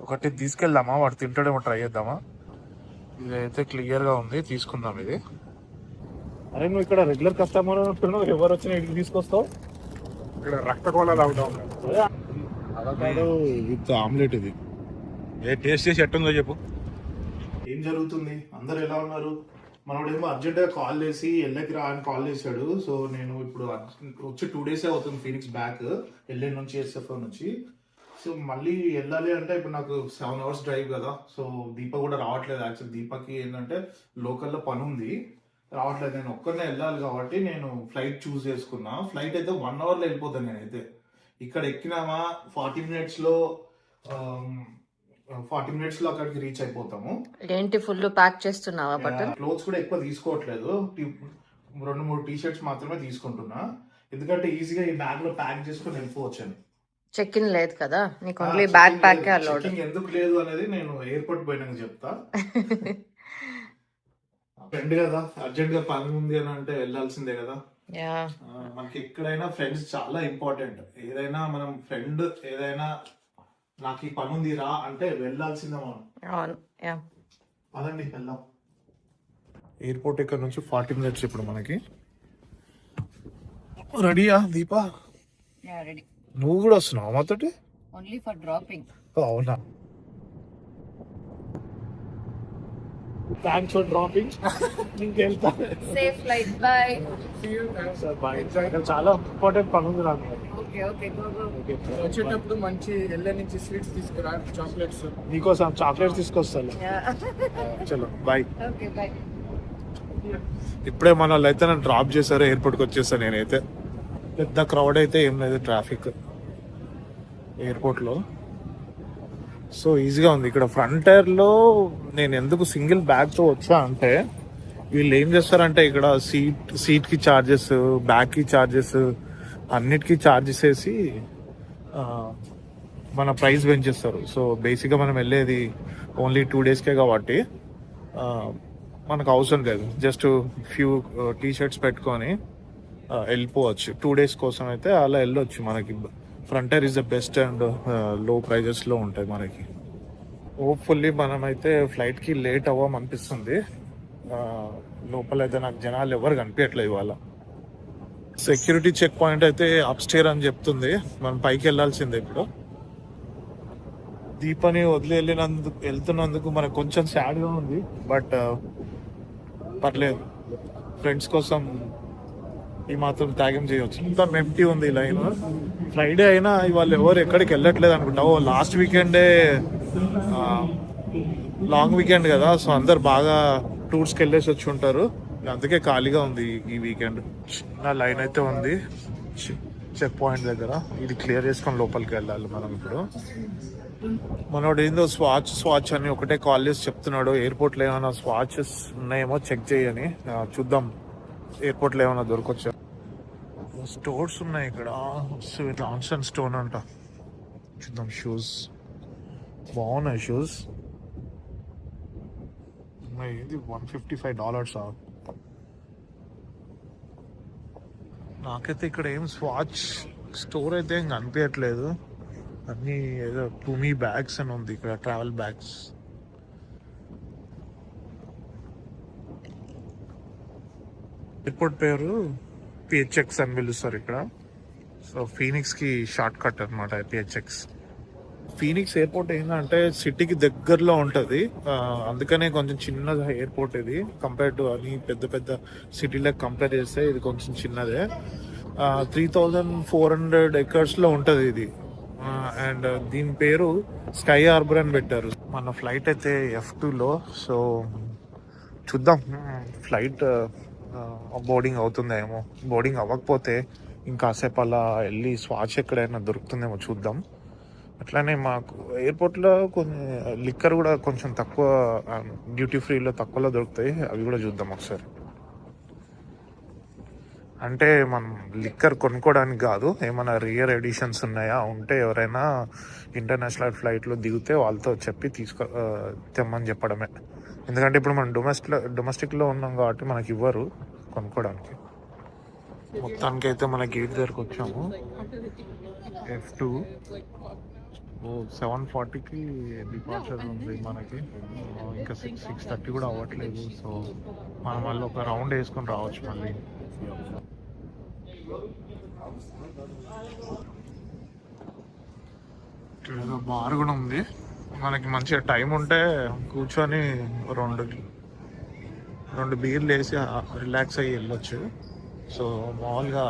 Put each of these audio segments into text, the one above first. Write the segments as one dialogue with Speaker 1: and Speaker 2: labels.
Speaker 1: ఒకటి తీసుకెళ్దామా, వాడు తింటాడేమో ట్రై చేద్దామా. ఇదైతే క్లియర్ గా ఉంది, తీసుకుందాం ఇది. అరే నువ్వు ఇక్కడ రెగ్యులర్ కస్టమర్ ఉంటున్నావు, ఎవరు వచ్చినా ఇంటికి తీసుకొస్తావు.
Speaker 2: ఇక్కడ రక్త కోలా తాగుతాం
Speaker 1: అవకాడో విత్ ఆమ్లెట్ ఇది.
Speaker 2: ఏ టేస్ట్ చేసి ఎట్టుందో చెప్పు.
Speaker 1: ఏం జరుగుతుంది, అందరు ఎలా ఉన్నారు? మనోడేమో అర్జెంట్గా కాల్ చేసి ఎల్లకి రా అని కాల్ చేశాడు. సో నేను ఇప్పుడు వచ్చి 2 days అవుతుంది ఫీనిక్స్ బ్యాక్, ఎల్ఏ నుంచి ఎస్ఎఫ్ఓ నుంచి. సో మళ్ళీ వెళ్ళాలి అంటే ఇప్పుడు నాకు 7 hours డ్రైవ్ కదా. సో దీప కూడా రావట్లేదు. యాక్చువల్ దీపకి ఏంటంటే లోకల్లో పని ఉంది, రావట్లేదు. నేను ఒక్కరినే వెళ్ళాలి కాబట్టి నేను ఫ్లైట్ చూస్ చేసుకున్నా. ఫ్లైట్ అయితే 1 hourలో వెళ్ళిపోతాను నేనైతే. ఇక్కడ ఎక్కినామా 40 minutesలో 40 minutesలో అక్కడికి రీచ్ అయిపోతాము.
Speaker 3: ఏంటి ఫుల్ ప్యాక్ చేస్తున్నావా బట్టలు?
Speaker 1: క్లోత్స్ కూడా ఎక్కువ తీసుకోవట్లేదు, 2-3 t-shirts మాత్రమే తీసుకుంటున్నా. ఎందుకంటే ఈజీగా ఈ బ్యాగ్ లో ప్యాక్ చేసుకుని వెళ్ళిపోవచ్చు అని.
Speaker 3: చెక్ ఇన్ లేదు కదా నీకు, only bag pack allowed.
Speaker 1: Checking ఎందుకు లేదు అనేది నేను ఎయిర్పోర్ట్ పోయినాక చెప్తా. ఫ్రెండ్ కదా, అర్జెంట్ గా పని ఉంది అని అంటే వెళ్ళాల్సిందే కదా. మనకి ఎక్కడైనా ఫ్రెండ్స్ చాలా ఇంపార్టెంట్. ఏదైనా మనం ఫ్రెండ్ ఏదైనా నాకు ఈ పని ఉంది రా అంటే వెళ్ళాల్సిందే మనం. అదండి వెళ్దాం. ఎయిర్పోర్ట్ ఇక్కడ నుంచి 40 minutes ఇప్పుడు మనకి. రెడీయా దీపా?
Speaker 3: రెడీ.
Speaker 1: నువ్వు కూడా వస్తున్నావు మాతోటి?
Speaker 3: Only for dropping.
Speaker 1: అవునా, థ్యాంక్స్ ఫర్ డ్రాపింగ్. ఇంకెళ్తా.
Speaker 3: Safe flight, bye.
Speaker 1: చాలా ఇంపార్టెంట్ పని ఉంది నాకు.
Speaker 2: వచ్చేటప్పుడు మంచి ఎల్ల నుంచి స్వీట్స్ తీసుకురా, చాక్లెట్స్.
Speaker 1: నీకోసం చాక్లెట్స్ తీసుకొస్తాను. చలో బాయ్. ఇప్పుడే మన వాళ్ళు అయితే నన్ను డ్రాప్ చేశారు, ఎయిర్పోర్ట్కి వచ్చేసాను నేనైతే. పెద్ద క్రౌడ్ అయితే ఏం లేదు, ట్రాఫిక్ ఎయిర్పోర్ట్లో. సో ఈజీగా ఉంది. ఇక్కడ ఫ్రంటైర్లో నేను ఎందుకు సింగిల్ బ్యాగ్తో వచ్చా అంటే, వీళ్ళు ఏం చేస్తారంటే ఇక్కడ సీట్కి ఛార్జెస్, బ్యాగ్కి ఛార్జెస్, అన్నిటికీ ఛార్జెస్ వేసి మన ప్రైస్ పెంచేస్తారు. సో బేసిక్గా మనం వెళ్ళేది ఓన్లీ 2 daysకే కాబట్టి మనకు అవసరం లేదు. జస్ట్ ఫ్యూ t-shirts పెట్టుకొని వెళ్ళిపోవచ్చు. 2 days కోసం అయితే అలా వెళ్ళొచ్చు. మనకి frontier is the best and లో ప్రైజెస్లో ఉంటాయి మనకి. హోప్ఫుల్లీ మనమైతే ఫ్లైట్కి లేట్ అవ్వమనిపిస్తుంది. లోపలైతే నాకు జనాలు ఎవరు కనిపించట్లేదు ఇవాళ. సెక్యూరిటీ చెక్ పాయింట్ అయితే అప్స్టేర్ అని చెప్తుంది, మనం పైకి వెళ్ళాల్సిందే. ఇప్పుడు దీపని వదిలి వెళ్తున్నందుకు మనకు కొంచెం సాడ్గా ఉంది, బట్ పర్లేదు. ఫ్రెండ్స్ కోసం ఈ మాత్రం త్యాగం చేయవచ్చు. ఇంత ఎంప్టీ ఉంది లైన్. ఫ్రైడే అయినా ఇవాళ ఎవరు ఎక్కడికి వెళ్ళట్లేదు అనుకుంటావు. లాస్ట్ వీకెండే లాంగ్ వీకెండ్ కదా, సో అందరు బాగా టూర్స్కి వెళ్ళేసి వచ్చి ఉంటారు. అందుకే ఖాళీగా ఉంది ఈ వీకెండ్. చిన్న లైన్ అయితే ఉంది చెక్ పాయింట్ దగ్గర. ఇది క్లియర్ చేసుకొని లోపలికి వెళ్ళాలి మనం. ఇప్పుడు మనోడు ఏందో స్వాచ్ అని ఒకటే కాల్ చేసి చెప్తున్నాడు, ఎయిర్పోర్ట్లో ఏమైనా స్వాచెస్ ఉన్నాయేమో చెక్ చేయని. చూద్దాం ఎయిర్పోర్ట్లో ఏమైనా దొరకొచ్చా. స్టోర్స్ ఉన్నాయి ఇక్కడ, జాన్సన్ స్టోన్ అంట. చూద్దాం. షూస్ బాగున్నాయి, షూస్ ఇది $155. నాకైతే ఇక్కడ ఏం స్వాచ్ స్టోర్ అయితే ఏం కనిపించట్లేదు. అన్నీ ఏదో టూమీ బ్యాగ్స్ అని ఉంది ఇక్కడ, ట్రావెల్ బ్యాగ్స్. ఎయిర్పోర్ట్ పేరు PHX అని పిలుస్తారు ఇక్కడ. సో ఫీనిక్స్కి షార్ట్ కట్ అనమాట PHX. ఫీనిక్స్ ఎయిర్పోర్ట్ ఏంటంటే సిటీకి దగ్గరలో ఉంటుంది, అందుకనే కొంచెం చిన్నది ఎయిర్పోర్ట్ ఇది. కంపేర్ టు అని పెద్ద పెద్ద సిటీలకు కంపేర్ చేస్తే ఇది కొంచెం చిన్నదే. 3,400 acres ఉంటుంది ఇది. అండ్ దీని పేరు స్కై హార్బర్ అని పెట్టారు. మన ఫ్లైట్ అయితే F2లో. సో చూద్దాం ఫ్లైట్ బోర్డింగ్ అవుతుందేమో. బోర్డింగ్ అవ్వకపోతే ఇంకాసేపు అలా వెళ్ళి స్వాచ్ ఎక్కడైనా దొరుకుతుందేమో చూద్దాం. అట్లానే మాకు ఎయిర్పోర్ట్లో కొన్ని లిక్కర్ కూడా కొంచెం తక్కువ, డ్యూటీ ఫ్రీలో తక్కువలో దొరుకుతాయి, అవి కూడా చూద్దాం ఒకసారి. అంటే మనం లిక్కర్ కొనుక్కోవడానికి కాదు, ఏమైనా రియర్ ఎడిషన్స్ ఉన్నాయా ఉంటే ఎవరైనా ఇంటర్నేషనల్ ఫ్లైట్లో దిగితే వాళ్ళతో చెప్పి తెమ్మని చెప్పడమే. ఎందుకంటే ఇప్పుడు మనం డొమెస్టిక్లో ఉన్నాం కాబట్టి మనకి ఇవ్వరు కొనుక్కోవడానికి. మొత్తానికి అయితే మన గేట్ దగ్గరకు వచ్చాము. F2 ఓ 7:40కి డిపార్చర్ ఉంది మనకి. ఇంకా 6:30 కూడా అవ్వట్లేదు. సో మనం మళ్ళీ ఒక రౌండ్ వేసుకొని రావచ్చు మళ్ళీ. ఏదో బార్ కూడా ఉంది. మనకి మంచిగా టైం ఉంటే కూర్చొని రెండు బీర్లు వేసి రిలాక్స్ అయ్యి వెళ్ళొచ్చు. సో మామూలుగా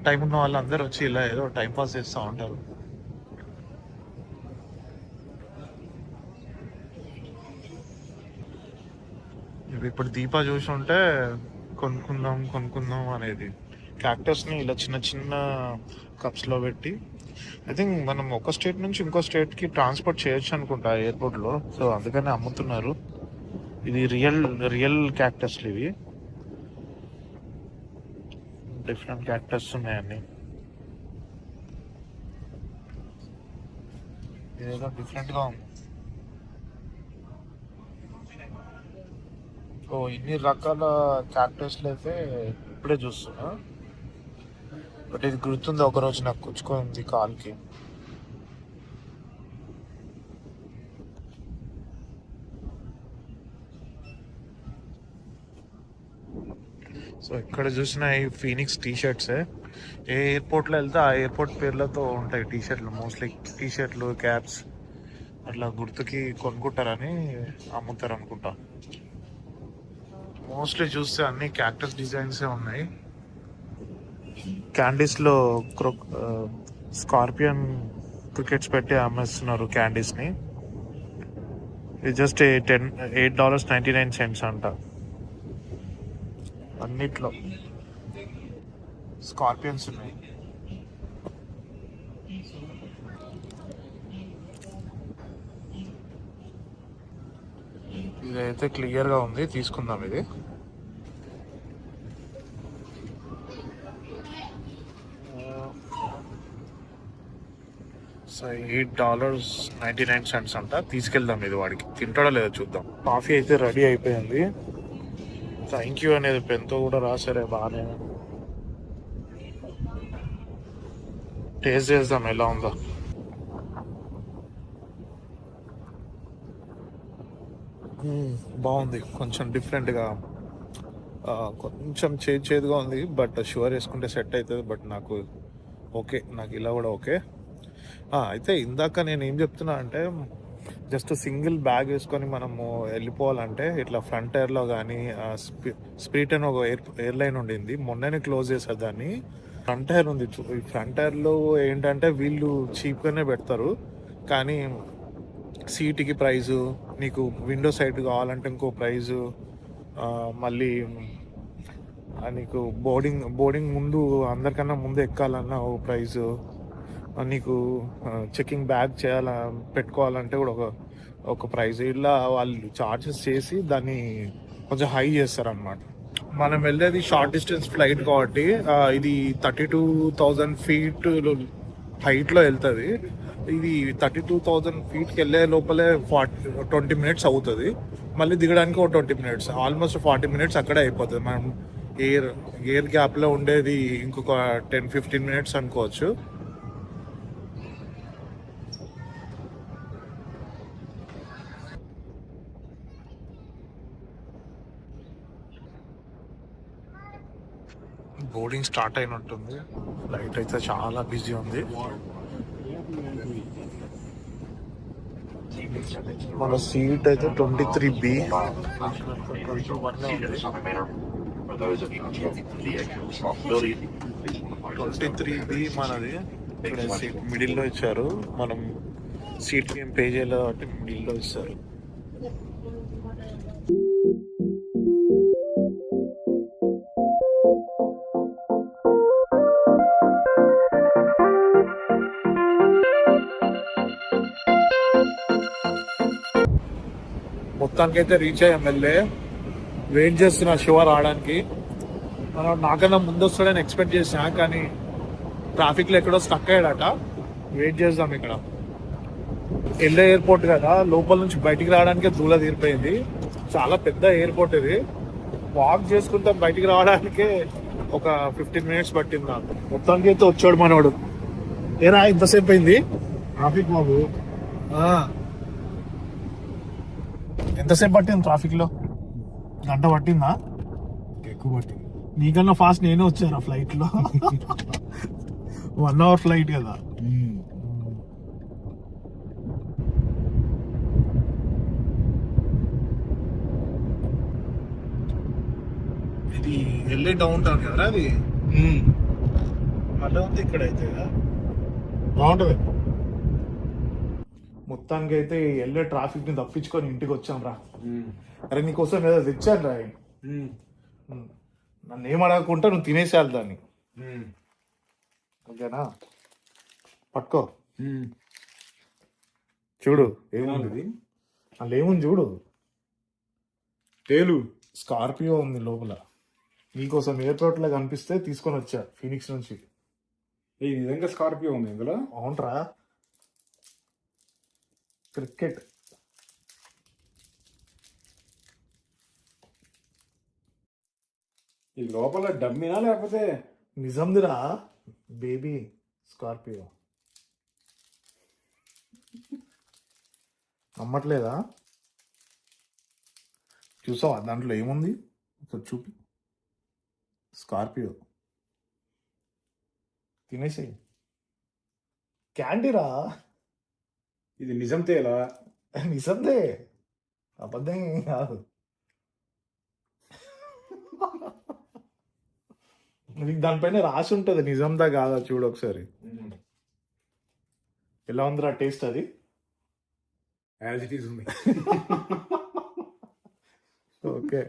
Speaker 1: టైం ఉన్న వాళ్ళందరూ వచ్చి ఇలా ఏదో టైం పాస్ చేస్తూ ఉంటారు. ఇప్పుడు దీపా చూసి ఉంటే కొనుక్కుందాం అనేది క్యాక్టస్ని ఇలా చిన్న చిన్న కప్స్లో పెట్టి ఐ థింక్ మనం ఒక స్టేట్ నుంచి ఇంకో స్టేట్కి ట్రాన్స్పోర్ట్ చేయొచ్చు అనుకుంటా ఎయిర్పోర్ట్లో. సో అందుకనే అమ్ముతున్నారు. ఇది రియల్ క్యాక్టస్లు ఇవి. డిఫరెంట్ క్యాక్టస్ ఉన్నాయండి. ఇదేదో డిఫరెంట్గా ఉంది. ఓ ఇన్ని రకాల క్యాక్టస్లు అయితే ఇప్పుడే చూస్తున్నా. బట్ ఇది గుర్తుంది, ఒకరోజు నాకు కుచ్చుకుంది కాల్కి. సో ఇక్కడ చూసిన ఈ ఫీనిక్స్ టీషర్ట్సే. ఏ ఎయిర్పోర్ట్లో వెళ్తే ఆ ఎయిర్పోర్ట్ పేర్లతో ఉంటాయి టీషర్ట్లు. మోస్ట్లీ టీషర్ట్లు, క్యాప్స్ అట్లా గుర్తుకి కొనుక్కుంటారని అమ్ముతారు అనుకుంటా. మోస్ట్లీ చూస్తే అన్ని క్యాక్టస్ డిజైన్సే ఉన్నాయి. క్యాండీస్లో స్కార్పియన్ క్రికెట్స్ పెట్టి అమ్మేస్తున్నారు క్యాండీస్ని. ఇది జస్ట్ $8.99 అంట. అన్నిట్లో స్కార్పియన్స్ ఉన్నాయి. ఇదైతే క్లియర్గా ఉంది, తీసుకుందాం ఇది. సో $8.99 అంట. తీసుకెళ్దాం ఇది వాడికి. తింటాడో లేదో చూద్దాం. కాఫీ అయితే రెడీ అయిపోయింది. థ్యాంక్ యూ అనేది పెన్తో కూడా రాసారే, బాగానే. టేస్ట్ చేద్దాం ఎలా ఉందో. బాగుంది, కొంచెం డిఫరెంట్గా, కొంచెం చేదుగా ఉంది. బట్ షుగర్ వేసుకుంటే సెట్ అవుతుంది. బట్ నాకు ఓకే, నాకు ఇలా కూడా ఓకే. అయితే ఇందాక నేను ఏం చెప్తున్నా అంటే, జస్ట్ సింగిల్ బ్యాగ్ వేసుకొని మనము వెళ్ళిపోవాలంటే ఇట్లా ఫ్రంటైర్లో కానీ, స్పిరిట్ అని ఒక ఎయిర్లైన్ ఉండింది, మొన్ననే క్లోజ్ చేశారు దాన్ని. ఫ్రంటైర్ ఉంది. ఈ ఫ్రంటైర్లో ఏంటంటే వీళ్ళు చీప్గానే పెడతారు, కానీ సీట్కి ప్రైజు, నీకు విండో సైడ్ కావాలంటే ఇంకో ప్రైజు, మళ్ళీ నీకు బోర్డింగ్ ముందు అందరికన్నా ముందు ఎక్కాలన్నా ఒక ప్రైజు, నీకు చెకింగ్ బ్యాగ్ పెట్టుకోవాలంటే కూడా ఒక ప్రైజ్. ఇలా వాళ్ళు చార్జెస్ చేసి దాన్ని కొంచెం హై చేస్తారనమాట. మనం వెళ్ళేది షార్ట్ డిస్టెన్స్ ఫ్లైట్ కాబట్టి ఇది 32,000 feet హైట్లో వెళ్తుంది. ఇది 32,000 feetకి వెళ్ళే లోపలే 20 minutes అవుతుంది. మళ్ళీ దిగడానికి ఒక 20 minutes, ఆల్మోస్ట్ 40 minutes అక్కడే అయిపోతుంది. మనం ఎయిర్ గ్యాప్లో ఉండేది ఇంకొక 10-15 minutes అనుకోవచ్చు. బోర్డింగ్ స్టార్ట్ అయినట్టుంది. ఫ్లైట్ అయితే చాలా బిజీ ఉంది. మన సీట్ అయితే 23B. 23B మనది. ఇక్కడ సీట్ మిడిల్లో ఇచ్చారు. మనం సీట్కి ఏం పే చేయలేదు కాబట్టి మిడిల్లో ఇస్తారు. మొత్తానికి అయితే రీచ్ అయ్యాం. వెయిట్ చేస్తున్నా శివ రావడానికి. నాకన్నా ముందు వస్తాడని ఎక్స్పెక్ట్ చేసినా, కానీ ట్రాఫిక్లో ఎక్కడో స్టక్ అయ్యాడట. వెయిట్ చేద్దాం. ఇక్కడ ఎల్ఏ ఎయిర్పోర్ట్ కదా, లోపల నుంచి బయటికి రావడానికే దూల తీరిపోయింది. చాలా పెద్ద ఎయిర్పోర్ట్ ఇది. వాక్ చేసుకుంటా బయటికి రావడానికే ఒక 15 minutes పట్టింది నాకు. మొత్తానికి అయితే వచ్చాడు మనోడు. ఏరా ఇంతసేపు అయింది?
Speaker 2: ట్రాఫిక్ బాబు.
Speaker 1: ఎంతసేపు పట్టింది ట్రాఫిక్ లో? గంట పట్టిందా?
Speaker 2: ఎక్కువ పట్టింది.
Speaker 1: నీకన్నా ఫాస్ట్ నేనే వచ్చాను ఫ్లైట్ లో. 1 hour ఫ్లైట్ కదా. ఇది వెళ్ళే డౌన్ టౌన్ కదరా అది. మళ్ళీ ఉంది ఇక్కడ అయితే
Speaker 2: బాగుంటది.
Speaker 1: మొత్తానికి అయితే వెళ్ళే ట్రాఫిక్ ని తప్పించుకొని ఇంటికి వచ్చాం రా. అరే నీకోసం ఏదో తెచ్చాను రా. నన్ను ఏం అడగకుండా నువ్వు తినేసేయాలి దాన్ని. ఓకేనా? పట్టుకో. చూడు ఏముంది అందులో, ఏముంది చూడు.
Speaker 2: తేలు
Speaker 1: స్కార్పియో ఉంది లోపల. నీకోసం ఎయిర్పోర్ట్ లో కనిపిస్తే తీసుకొని వచ్చా ఫీనిక్స్ నుంచి.
Speaker 2: ఈ నిజంగా స్కార్పియో ఉంది ఇందులో.
Speaker 1: అవునరా, క్రికెట్.
Speaker 2: ఈ లోపల డమ్మినా లేకపోతే
Speaker 1: నిజందిరా బేబీ స్కార్పియో. నమ్మట్లేదా? చూసావా దాంట్లో ఏముంది? ఒకసారి చూపి. స్కార్పియో తినేసేయి. క్యాండీరా.
Speaker 2: ఇది నిజం తేలా?
Speaker 1: నిజందే, అబద్ధం ఏం కాదు. నీకు దానిపైన రాసి ఉంటుంది నిజందా కాదా చూడు ఒకసారి. ఎలా ఉందిరా టేస్ట్ అది?
Speaker 2: యాజ్ ఇట్ ఈస్ ఉంది.
Speaker 1: ఓకే.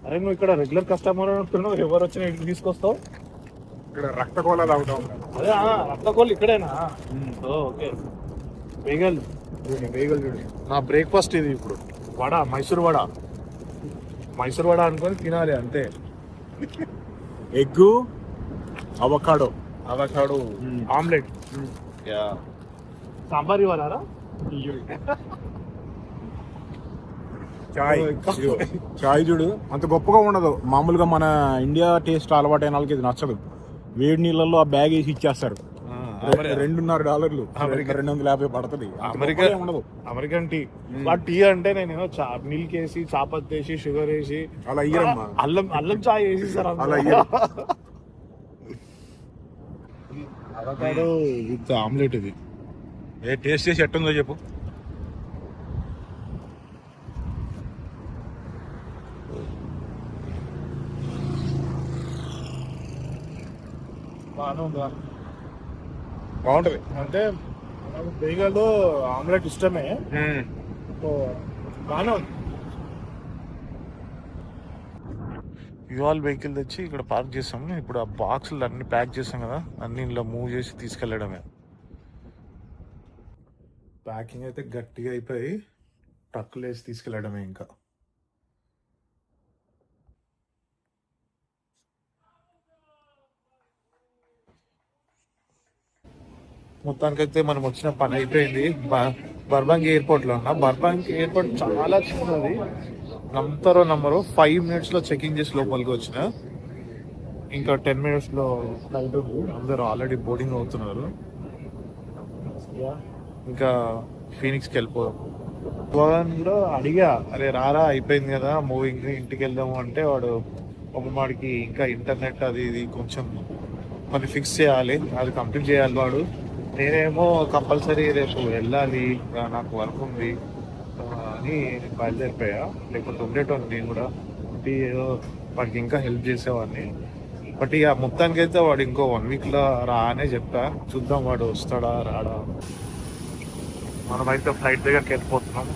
Speaker 1: అరే నువ్వు ఇక్కడ రెగ్యులర్ కస్టమర్ అంటున్నావు, ఎవరు వచ్చినా ఇంటికి తీసుకొస్తావు?
Speaker 2: ఇక్కడ రక్త కోలా తాగుతా ఉంటాం.
Speaker 1: అదే రక్తకోళ్ళు ఇక్కడేనా? ఓకే. బేగల్
Speaker 2: వేగలు చూడు.
Speaker 1: నా బ్రేక్ఫాస్ట్ ఇది ఇప్పుడు. వడ, మైసూర్ వడ. మైసూర్ వడ అనుకొని తినాలి అంతే.
Speaker 2: Egg, avocado,
Speaker 1: omelette. సాంబార్ ఇవ్వాలా?
Speaker 2: చాయ్. చాయ్ చూడు అంత గొప్పగా ఉండదు. మామూలుగా మన ఇండియా టేస్ట్ అలవాటైన వాళ్ళకి ఇది నచ్చదు. వేడి నీళ్ళల్లో ఆ బ్యాగ్ వేసి ఇచ్చేస్తారు. $2.5 250 పడుతుంది. ఉండదు
Speaker 1: అమెరికన్ టీ. ఆ టీ అంటే నేను మిల్క్ వేసి, చాపత్తి వేసి, షుగర్ వేసి,
Speaker 2: అలా ఇయ్యరమ్మా.
Speaker 1: అల్లం చాయ్ వేసి సార్
Speaker 2: అలా ఇయ్యరు.
Speaker 1: Avocado with omelette. ఇది
Speaker 2: ఏ టేస్ట్ చేసి ఎట్టుందో చెప్పు.
Speaker 1: బాగానే ఉందా?
Speaker 2: బాగుంటది.
Speaker 1: అంటే బేగల్లో ఆమ్లెట్ ఇష్టమే. బాగానే ఉంది. యువాల్ వెహికల్ తెచ్చి ఇక్కడ పార్క్ చేసాము. ఇప్పుడు ఆ బాక్సులు అన్ని ప్యాక్ చేసాం కదా, అన్ని ఇలా మూవ్ చేసి తీసుకెళ్ళడమే. ప్యాకింగ్ అయితే గట్టిగా అయిపోయి ట్రక్కులు వేసి తీసుకెళ్ళడమే. ఇంకా మొత్తానికైతే మనం వచ్చిన పని అయిపోయింది. బర్బాంగ్ ఎయిర్పోర్ట్ లో ఉన్నా. బర్బాంగ్ ఎయిర్పోర్ట్ చాలా చిన్నది, నమ్ముతారో నమ్మరు. 5 minutes లో చెకింగ్ చేసి లోపలికి వచ్చిన. ఇంకా 10 minutes లో ఫ్లైట్ ఉంది. అందరూ ఆల్రెడీ బోర్డింగ్ అవుతున్నారు. ఇంకా ఫీనిక్స్కి వెళ్ళిపోదాం. కూడా అడిగా, అరే రారా అయిపోయింది కదా మూవింగ్, ఇంటికి వెళ్దాము అంటే వాడు వాడికి ఇంకా ఇంటర్నెట్ అది ఇది కొంచెం కొన్ని ఫిక్స్ చేయాలి, అది కంప్లీట్ చేయాలి వాడు. నేనేమో కంపల్సరీ రేపు వెళ్ళాలి, నాకు వర్క్ ఉంది అని బయలుదేరిపోయా. లేకపోతే ఉండేటోని నేను కూడా ఏదో వాడికి ఇంకా హెల్ప్ చేసేవాడిని. బట్ ఇక మొత్తానికి అయితే వాడు ఇంకో 1 week లో రా అనే చెప్పా. చూద్దాం వాడు వస్తాడా రాడా. మనమైతే ఫ్లైట్ దగ్గరికి వెళ్ళిపోతున్నాం.